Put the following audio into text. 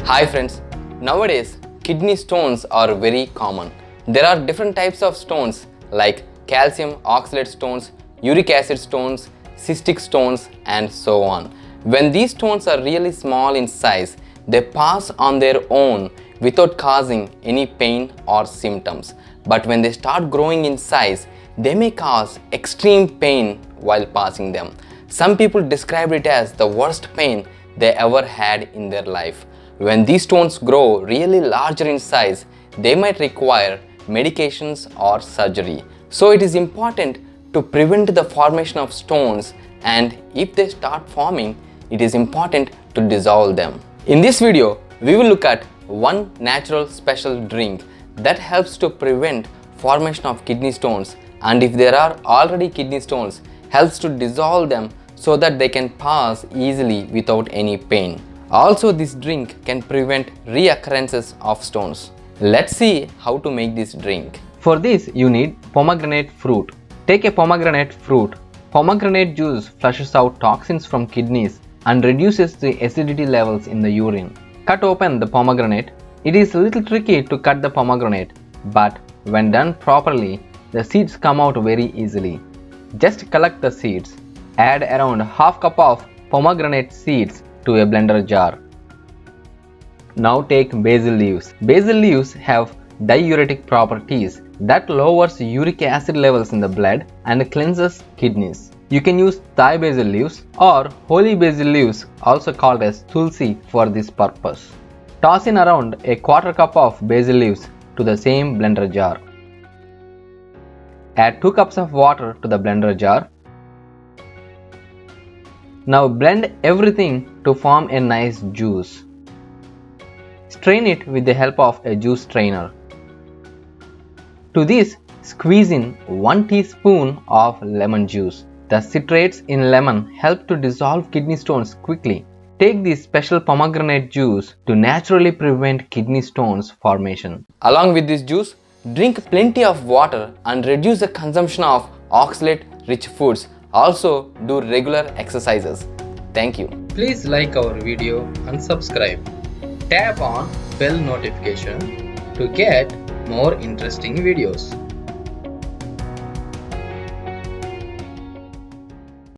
Hi friends, nowadays kidney stones are very common. There are different types of stones like calcium oxalate stones, uric acid stones, cystic stones and so on. When these stones are really small in size, they pass on their own without causing any pain or symptoms. But when they start growing in size, they may cause extreme pain while passing them. Some people describe it as the worst pain they ever had in their life. When these stones grow really larger in size, they might require medications or surgery. So it is important to prevent the formation of stones, and if they start forming, it is important to dissolve them. In this video, we will look at one natural special drink that helps to prevent formation of kidney stones, and if there are already kidney stones, helps to dissolve them so that they can pass easily without any pain. Also, this drink can prevent reoccurrences of stones. Let's see how to make this drink. For this, you need pomegranate fruit. Take a pomegranate fruit. Pomegranate juice flushes out toxins from kidneys and reduces the acidity levels in the urine. Cut open the pomegranate. It is a little tricky to cut the pomegranate, but when done properly, the seeds come out very easily. Just collect the seeds. Add around half cup of pomegranate seeds to a blender jar. Now take basil leaves. Basil leaves have diuretic properties that lowers uric acid levels in the blood and cleanses kidneys. You can use Thai basil leaves or holy basil leaves, also called as tulsi, for this purpose. Toss in around a quarter cup of basil leaves to the same blender jar. Add 2 cups of water to the blender jar. Now blend everything to form a nice juice. Strain it with the help of a juice strainer. To this, squeeze in 1 teaspoon of lemon juice. The citrates in lemon help to dissolve kidney stones quickly. Take this special pomegranate juice to naturally prevent kidney stones formation. Along with this juice, drink plenty of water and reduce the consumption of oxalate-rich foods. Also, do regular exercises. Thank you. Please like our video and subscribe. Tap on bell notification to get more interesting videos.